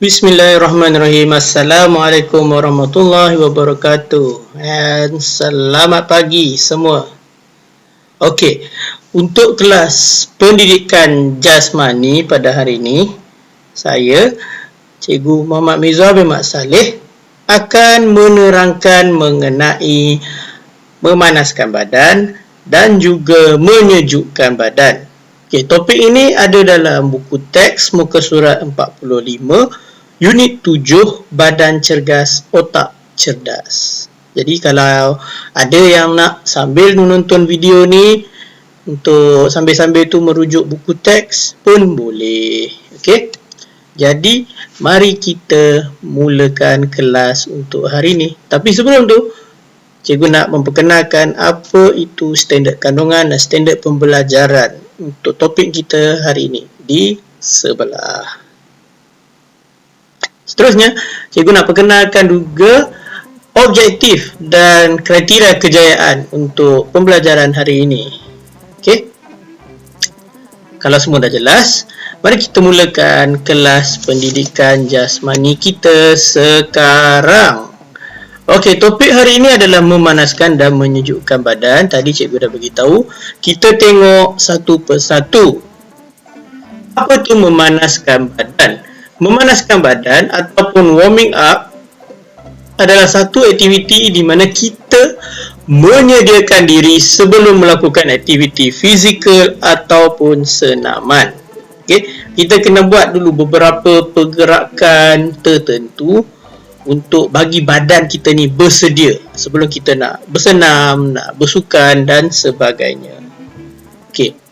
Bismillahirrahmanirrahim. Assalamualaikum warahmatullahi wabarakatuh. Dan selamat pagi semua. Okey, untuk kelas pendidikan jasmani pada hari ini, saya, Cikgu Muhammad Mizwar bin Mat Saleh, akan menerangkan mengenai memanaskan badan dan juga menyejukkan badan. Okey, topik ini ada dalam buku teks muka surat 45, Unit 7, Badan Cergas Otak Cerdas. Jadi kalau ada yang nak sambil menonton video ni, untuk sambil-sambil tu merujuk buku teks pun boleh. Okey. Jadi mari kita mulakan kelas untuk hari ni. Tapi sebelum tu, cikgu nak memperkenalkan apa itu standard kandungan dan standard pembelajaran untuk topik kita hari ini di sebelah. Seterusnya, cikgu nak perkenalkan juga objektif dan kriteria kejayaan untuk pembelajaran hari ini. Okey. Kalau semua dah jelas, mari kita mulakan kelas pendidikan jasmani kita sekarang. Okey, topik hari ini adalah memanaskan dan menyejukkan badan. Tadi cikgu dah beritahu. Kita tengok satu persatu. Apa tu memanaskan badan? Memanaskan badan ataupun warming up adalah satu aktiviti di mana kita menyediakan diri sebelum melakukan aktiviti fizikal ataupun senaman. Okay? Kita kena buat dulu beberapa pergerakan tertentu untuk bagi badan kita ni bersedia sebelum kita nak bersenam, nak bersukan dan sebagainya. Okay.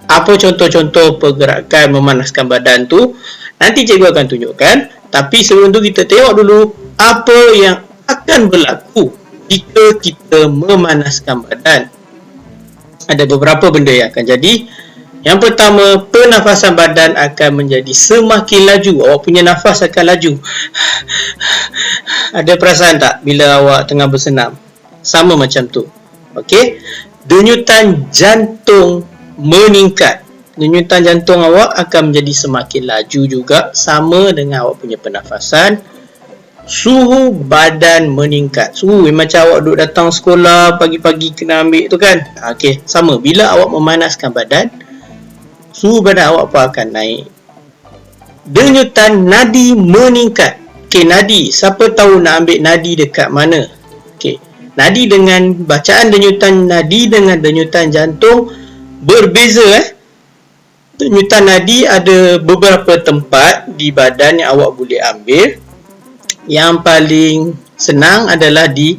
Apa contoh-contoh pergerakan memanaskan badan tu? Nanti cikgu akan tunjukkan. Tapi sebelum tu kita tengok dulu apa yang akan berlaku jika kita memanaskan badan. Ada beberapa benda yang akan jadi. Yang pertama, pernafasan badan akan menjadi semakin laju. Awak punya nafas akan laju. Ada perasaan tak bila awak tengah bersenam? Sama macam tu. Okey. Denyutan jantung meningkat. Denyutan jantung awak akan menjadi semakin laju juga, sama dengan awak punya pernafasan. Suhu badan meningkat. Suhu macam awak duduk datang sekolah pagi-pagi kena ambil tu kan. Okey, sama. Bila awak memanaskan badan, suhu badan awak pun akan naik. Denyutan nadi meningkat. Okey, nadi. Siapa tahu nak ambil nadi dekat mana? Okey. Nadi dengan bacaan denyutan nadi dengan denyutan jantung berbeza. Denyutan nadi ada beberapa tempat di badan yang awak boleh ambil. Yang paling senang adalah di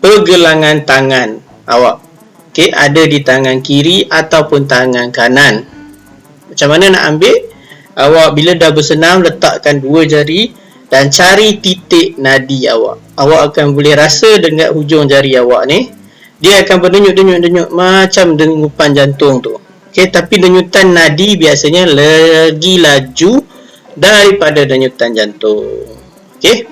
pergelangan tangan awak. Okey, ada di tangan kiri ataupun tangan kanan. Macam mana nak ambil? Awak bila dah bersenam, letakkan dua jari dan cari titik nadi awak. Awak akan boleh rasa dengan hujung jari awak ni, dia akan berdenyut-denyut macam dengupan jantung tu. Okey, tapi denyutan nadi biasanya lagi laju daripada denyutan jantung. Okey.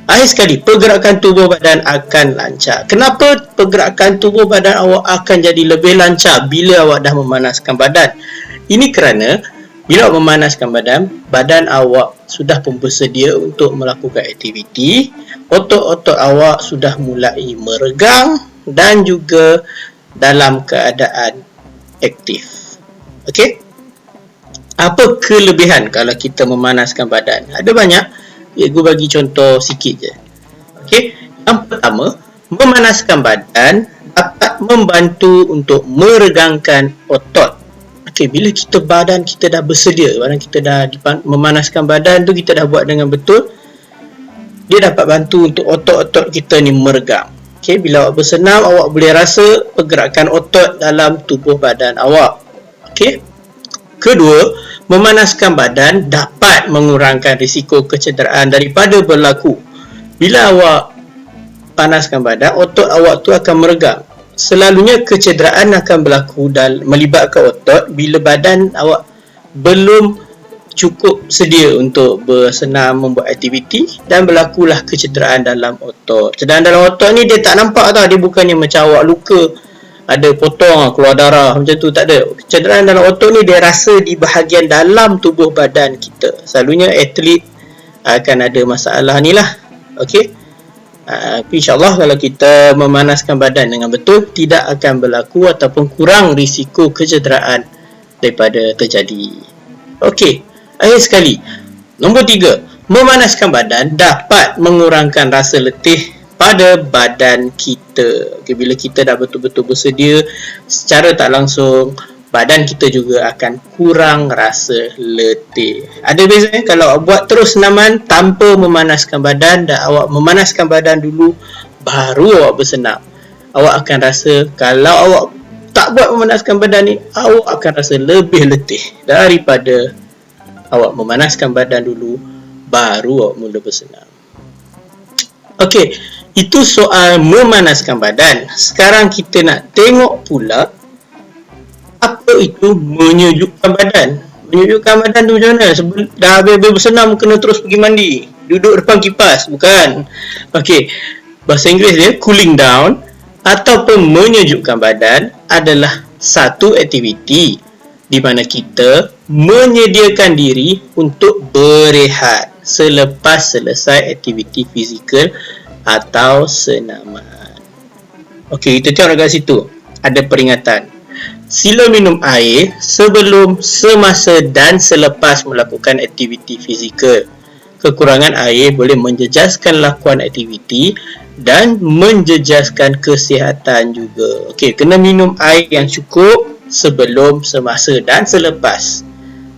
Akhir sekali, pergerakan tubuh badan akan lancar. Kenapa pergerakan tubuh badan awak akan jadi lebih lancar bila awak dah memanaskan badan? Ini kerana bila awak memanaskan badan, badan awak sudah pun bersedia untuk melakukan aktiviti. Otot-otot awak sudah mulai meregang dan juga dalam keadaan aktif. Okey? Apa kelebihan kalau kita memanaskan badan? Ada banyak. Cikgu bagi contoh sikit je. Okey? Yang pertama, memanaskan badan dapat membantu untuk meregangkan otot. Okey, bila badan kita dah bersedia, badan kita dah memanaskan badan tu, kita dah buat dengan betul, dia dapat bantu untuk otot-otot kita ni meregang. Okey, bila awak bersenam, awak boleh rasa pergerakan otot dalam tubuh badan awak. Okey. Kedua, memanaskan badan dapat mengurangkan risiko kecederaan daripada berlaku. Bila awak panaskan badan, otot awak tu akan meregang. Selalunya kecederaan akan berlaku dan melibatkan otot bila badan awak belum cukup sedia untuk bersenam, membuat aktiviti, dan berlakulah kecederaan dalam otot. Cederaan dalam otot ni dia tak nampak tau, dia bukannya macam awak luka ada potong keluar darah macam tu, tak ada. Cederaan dalam otot ni dia rasa di bahagian dalam tubuh badan kita. Selalunya atlet akan ada masalah ni lah. Okey. InsyaAllah kalau kita memanaskan badan dengan betul, tidak akan berlaku ataupun kurang risiko kecederaan daripada terjadi. Okey, akhir sekali, nombor 3, memanaskan badan dapat mengurangkan rasa letih pada badan kita. Okay, bila kita dah betul-betul bersedia, secara tak langsung badan kita juga akan kurang rasa letih. Ada bezanya kalau awak buat terus senaman tanpa memanaskan badan, dan awak memanaskan badan dulu baru awak bersenam. Awak akan rasa kalau awak tak buat memanaskan badan ni, awak akan rasa lebih letih daripada awak memanaskan badan dulu baru awak mula bersenam. Okey, itu soal memanaskan badan. Sekarang kita nak tengok pula apa itu menyejukkan badan. Menyejukkan badan tu macam mana? Dah habis-habis bersenam kena terus pergi mandi, duduk depan kipas? Bukan. Okey, bahasa Inggeris dia cooling down ataupun menyejukkan badan adalah satu aktiviti di mana kita menyediakan diri untuk berehat selepas selesai aktiviti fizikal atau senaman. Okey, kita tengok dekat situ. Ada peringatan. Sila minum air sebelum, semasa dan selepas melakukan aktiviti fizikal. Kekurangan air boleh menjejaskan lakuan aktiviti dan menjejaskan kesihatan juga. Okey, kena minum air yang cukup sebelum, semasa dan selepas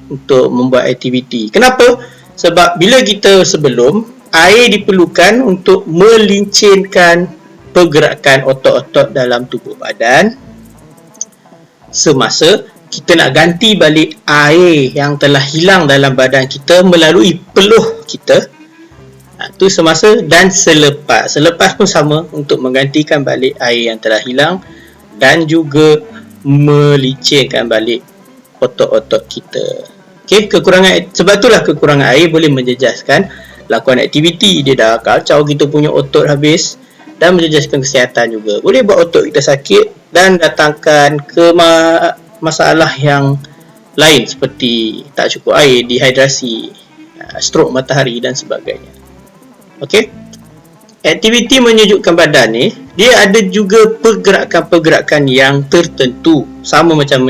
untuk membuat aktiviti. Kenapa? Sebab bila kita sebelum, air diperlukan untuk melincinkan pergerakan otot-otot dalam tubuh badan. Semasa, kita nak ganti balik air yang telah hilang dalam badan kita melalui peluh kita. Itu semasa dan selepas. Selepas pun sama untuk menggantikan balik air yang telah hilang dan juga melincinkan balik otot-otot kita. Okey, sebab itulah kekurangan air boleh menjejaskan lakuan aktiviti. Dia dah kacau kita punya otot habis dan menjejaskan kesihatan juga. Boleh buat otot kita sakit dan datangkan ke masalah yang lain seperti tak cukup air, dehidrasi, strok matahari dan sebagainya. Okey. Aktiviti menyejukkan badan ni, dia ada juga pergerakan-pergerakan yang tertentu, sama macam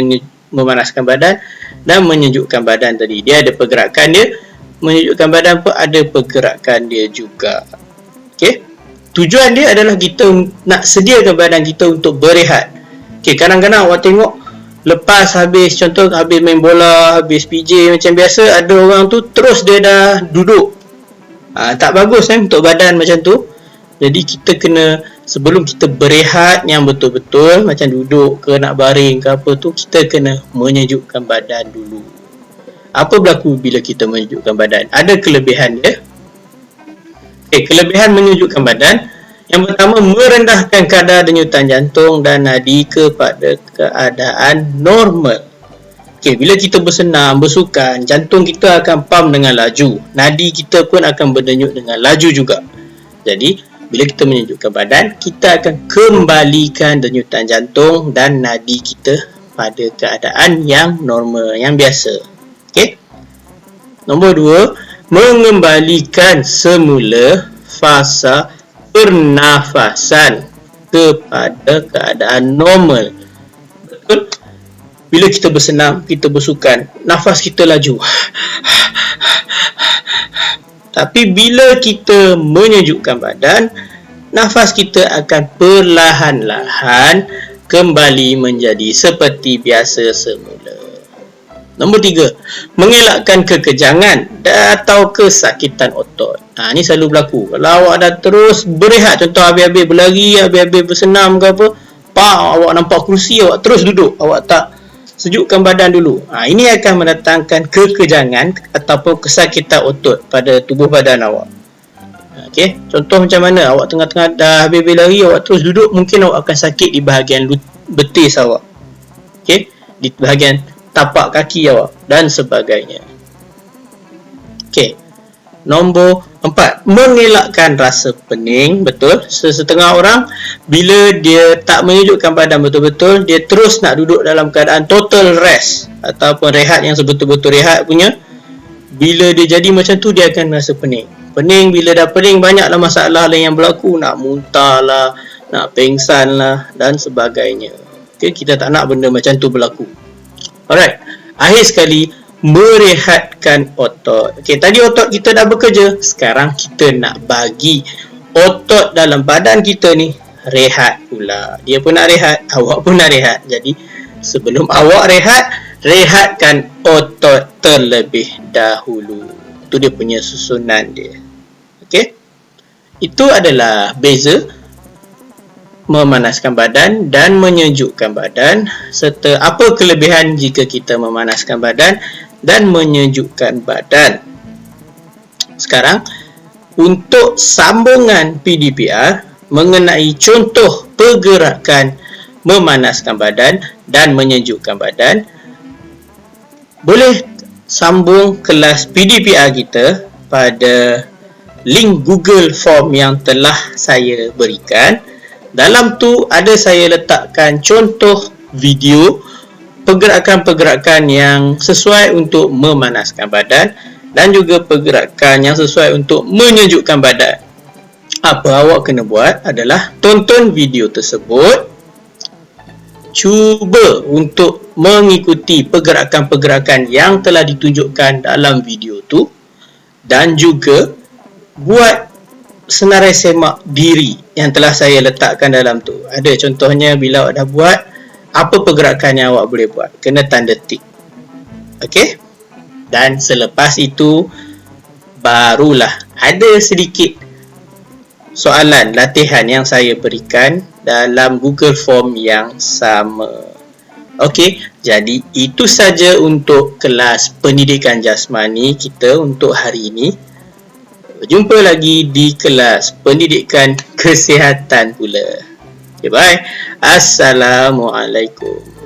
memanaskan badan dan menyejukkan badan tadi. Dia ada pergerakan dia, menyejukkan badan pun ada pergerakan dia juga. Okey. Tujuan dia adalah kita nak sediakan badan kita untuk berehat. Okey, kadang-kadang awak tengok lepas habis, contoh habis main bola, habis PJ macam biasa, ada orang tu terus dia dah duduk. Tak bagus untuk badan macam tu. Jadi kita kena, sebelum kita berehat yang betul-betul, macam duduk ke nak baring ke apa tu, kita kena menyejukkan badan dulu. Apa berlaku bila kita menyejukkan badan? Ada kelebihan dia. Kelebihan menyejukkan badan. Yang pertama, merendahkan kadar denyutan jantung dan nadi kepada keadaan normal. Bila kita bersenam, bersukan, jantung kita akan pump dengan laju. Nadi kita pun akan berdenyut dengan laju juga. Jadi, bila kita menyejukkan badan, kita akan kembalikan denyutan jantung dan nadi kita pada keadaan yang normal, yang biasa. Nombor 2, mengembalikan semula fasa pernafasan kepada keadaan normal. Betul? Bila kita bersenam, kita bersukan, nafas kita laju. Tapi bila kita menyejukkan badan, nafas kita akan perlahan-lahan kembali menjadi seperti biasa semula. Nombor 3, mengelakkan kekejangan atau kesakitan otot. Ini selalu berlaku. Kalau awak dah terus berehat, contoh habis-habis berlari, habis-habis bersenam ke apa, awak nampak kerusi, awak terus duduk, awak tak sejukkan badan dulu. Ini akan mendatangkan kekejangan ataupun kesakitan otot pada tubuh badan awak. Contoh macam mana, awak tengah-tengah dah habis-habis lari, awak terus duduk, mungkin awak akan sakit di bahagian betis awak. Di bahagian tapak kaki awak dan sebagainya. Nombor 4. Mengelakkan rasa pening. Betul. Setengah orang bila dia tak menyejukkan badan betul-betul, dia terus nak duduk dalam keadaan total rest ataupun rehat yang sebetul-betul rehat punya. Bila dia jadi macam tu, dia akan rasa pening. Pening, bila dah pening, banyaklah masalah lain yang berlaku. Nak muntah lah, nak pengsan lah dan sebagainya. Okay, kita tak nak benda macam tu berlaku. Alright. Akhir sekali, merehatkan otot. Okay, tadi otot kita dah bekerja. Sekarang kita nak bagi otot dalam badan kita ni rehat pula. Dia pun nak rehat, awak pun nak rehat. Jadi, sebelum awak rehat, rehatkan otot terlebih dahulu. Itu dia punya susunan dia. Okey. Itu adalah beza memanaskan badan dan menyejukkan badan, serta apa kelebihan jika kita memanaskan badan dan menyejukkan badan. Sekarang, untuk sambungan PDPR mengenai contoh pergerakan memanaskan badan dan menyejukkan badan, boleh sambung kelas PDPR kita pada link Google Form yang telah saya berikan. Dalam tu ada saya letakkan contoh video pergerakan-pergerakan yang sesuai untuk memanaskan badan dan juga pergerakan yang sesuai untuk menyejukkan badan. Apa awak kena buat adalah tonton video tersebut, cuba untuk mengikuti pergerakan-pergerakan yang telah ditunjukkan dalam video tu, dan juga buat senarai semak diri yang telah saya letakkan dalam tu. Ada contohnya bila awak dah buat, apa pergerakan yang awak boleh buat. Kena tanda tik. Okey? Dan selepas itu, barulah ada sedikit soalan latihan yang saya berikan dalam Google Form yang sama. Okey, jadi itu saja untuk kelas pendidikan jasmani kita untuk hari ini. Jumpa lagi di kelas pendidikan kesihatan pula. Okay, bye. Assalamualaikum.